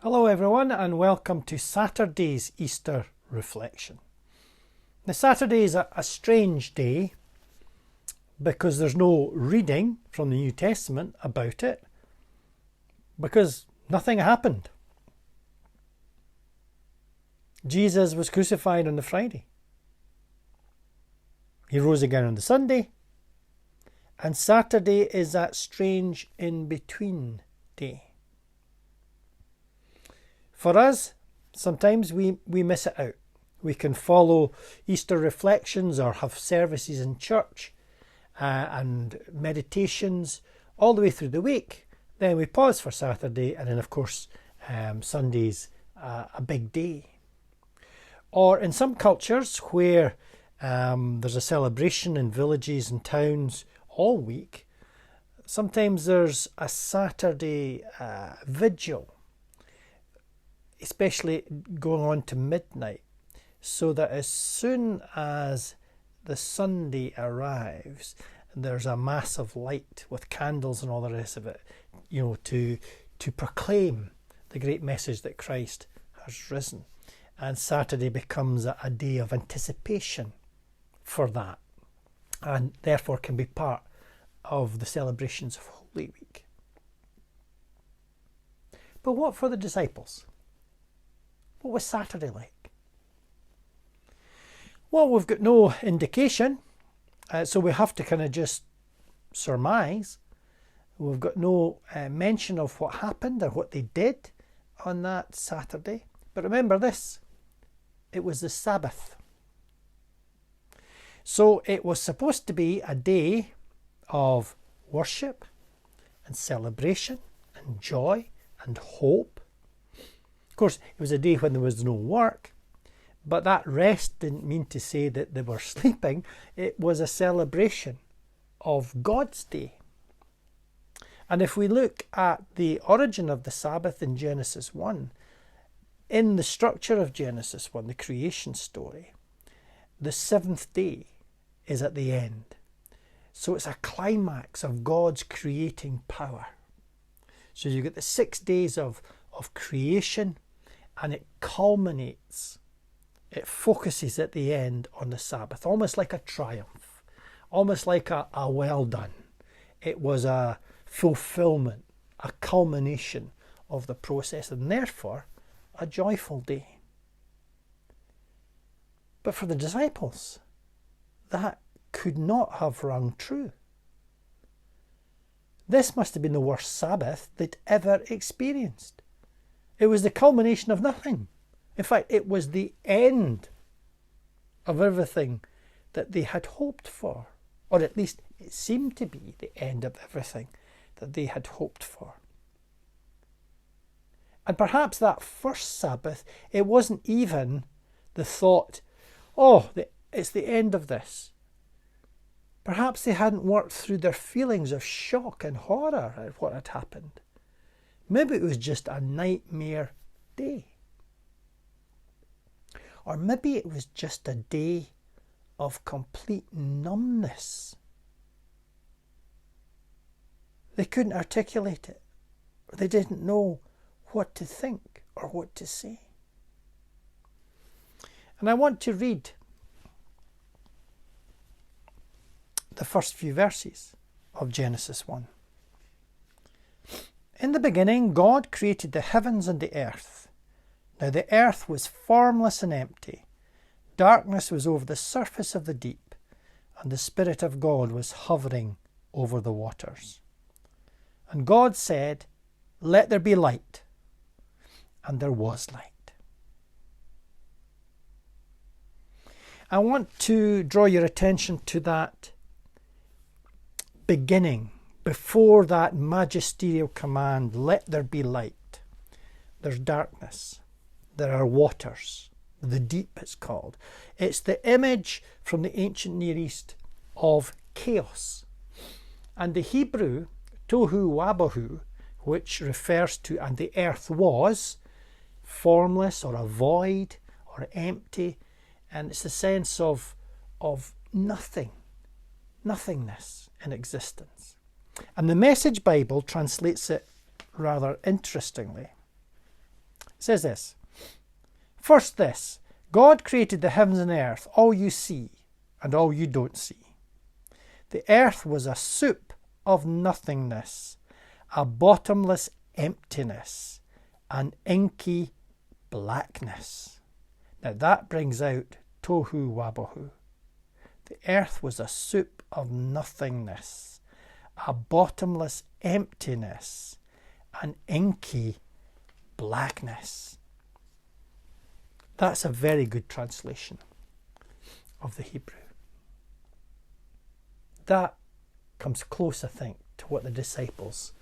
Hello everyone and welcome to Saturday's Easter reflection. Now Saturday is a strange day because there's no reading from the New Testament about it because nothing happened. Jesus was crucified on the Friday. He rose again on the Sunday, and Saturday is that strange in-between day. For us, sometimes we miss it out. We can follow Easter reflections or have services in church and meditations all the way through the week. Then we pause for Saturday, and then of course Sunday's a big day. Or in some cultures where there's a celebration in villages and towns all week, sometimes there's a Saturday vigil, especially going on to midnight, so that as soon as the Sunday arrives, there's a massive light with candles and all the rest of it, to proclaim the great message that Christ has risen. And Saturday becomes a day of anticipation for that, and therefore can be part of the celebrations of Holy Week. But what for the disciples? What was Saturday like? Well, we've got no indication, so we have to kind of just surmise. We've got no mention of what happened or what they did on that Saturday. But remember this, it was the Sabbath. So it was supposed to be a day of worship and celebration and joy and hope. Of course, it was a day when there was no work, but that rest didn't mean to say that they were sleeping. It was a celebration of God's day. And if we look at the origin of the Sabbath in Genesis 1, in the structure of Genesis 1, the creation story, the seventh day is at the end. So it's a climax of God's creating power. So you get the 6 days of creation, and it culminates, it focuses at the end on the Sabbath, almost like a triumph, almost like a well done. It was a fulfillment, a culmination of the process, and therefore a joyful day. But for the disciples, that could not have rung true. This must have been the worst Sabbath they'd ever experienced. It was the culmination of nothing. In fact, it was the end of everything that they had hoped for. Or at least it seemed to be the end of everything that they had hoped for. And perhaps that first Sabbath, it wasn't even the thought, it's the end of this. Perhaps they hadn't worked through their feelings of shock and horror at what had happened. Maybe it was just a nightmare day. Or maybe it was just a day of complete numbness. They couldn't articulate it. Or they didn't know what to think or what to say. And I want to read the first few verses of Genesis 1. In the beginning, God created the heavens and the earth. Now the earth was formless and empty. Darkness was over the surface of the deep, and the Spirit of God was hovering over the waters. And God said, "Let there be light." And there was light. I want to draw your attention to that beginning, before that magisterial command, "Let there be light." There's darkness. There are waters. The deep, it's called. It's the image from the ancient Near East of chaos. And the Hebrew, tohu wabohu, which refers to, and the earth was, formless or a void or empty. And it's the sense of nothing, nothingness in existence. And the Message Bible translates it rather interestingly. It says this. First this, God created the heavens and earth, all you see and all you don't see. The earth was a soup of nothingness, a bottomless emptiness, an inky blackness. Now that brings out tohu wabohu. The earth was a soup of nothingness, a bottomless emptiness, an inky blackness. That's a very good translation of the Hebrew. That comes close, I think, to what the disciples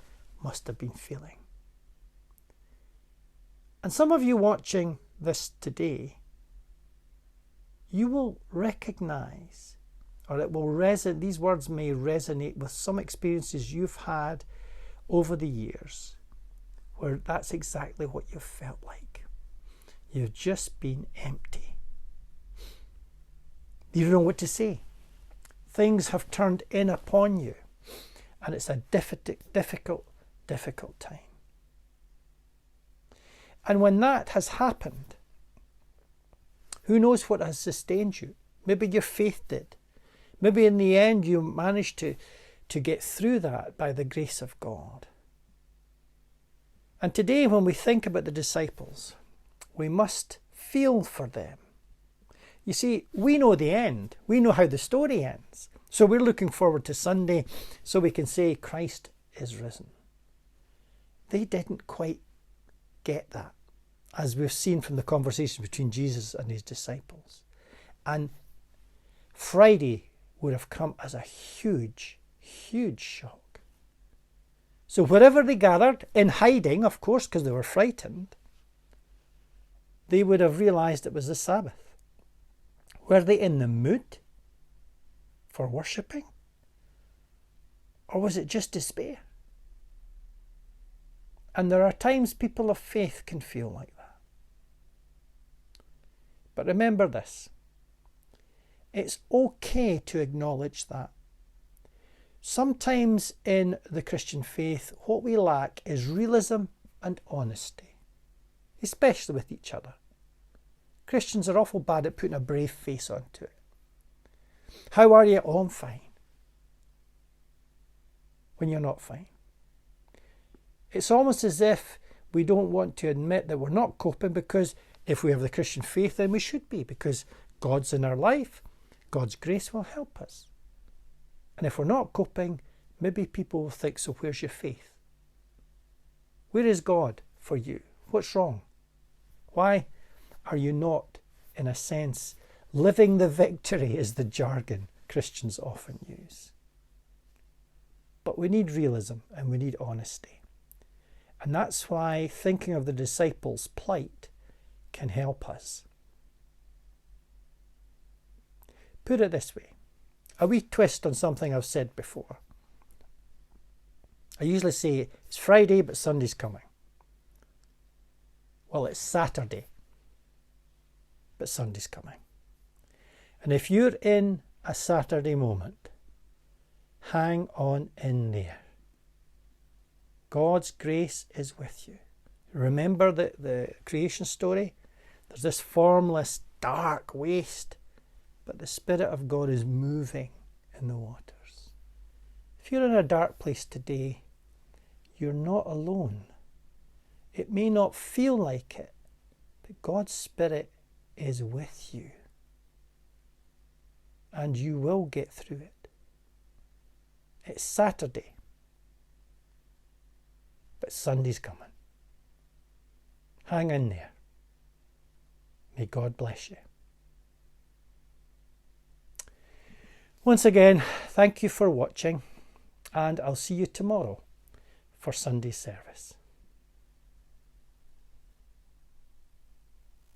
must have been feeling. And some of you watching this today, you will recognise, or it will resonate, these words may resonate with some experiences you've had over the years, where that's exactly what you've felt like. You've just been empty. You don't know what to say. Things have turned in upon you, and it's a difficult time. And when that has happened, who knows what has sustained you? Maybe your faith did. Maybe in the end you managed to get through that by the grace of God. And today when we think about the disciples, we must feel for them. You see, we know the end. We know how the story ends. So we're looking forward to Sunday so we can say Christ is risen. They didn't quite get that, as we've seen from the conversation between Jesus and his disciples. And Friday would have come as a huge, huge shock. So wherever they gathered, in hiding, of course, because they were frightened, they would have realised it was the Sabbath. Were they in the mood for worshipping? Or was it just despair? And there are times people of faith can feel like that. But remember this. It's okay to acknowledge that. Sometimes in the Christian faith, what we lack is realism and honesty, especially with each other. Christians are awful bad at putting a brave face onto it. How are you? Oh, I'm fine. When you're not fine. It's almost as if we don't want to admit that we're not coping, because if we have the Christian faith, then we should be, because God's in our life. God's grace will help us. And if we're not coping, maybe people will think, so where's your faith? Where is God for you? What's wrong? Why are you not, in a sense, living the victory is the jargon Christians often use. But we need realism and we need honesty. And that's why thinking of the disciples' plight can help us. Put it this way, a wee twist on something I've said before. I usually say it's Friday but Sunday's coming. Well, it's Saturday but Sunday's coming. And if you're in a Saturday moment, hang on in there. God's grace is with you. Remember the creation story? There's this formless, dark waste, but the Spirit of God is moving in the waters. If you're in a dark place today, you're not alone. It may not feel like it, but God's Spirit is with you. And you will get through it. It's Saturday, but Sunday's coming. Hang in there. May God bless you. Once again, thank you for watching, and I'll see you tomorrow for Sunday's service.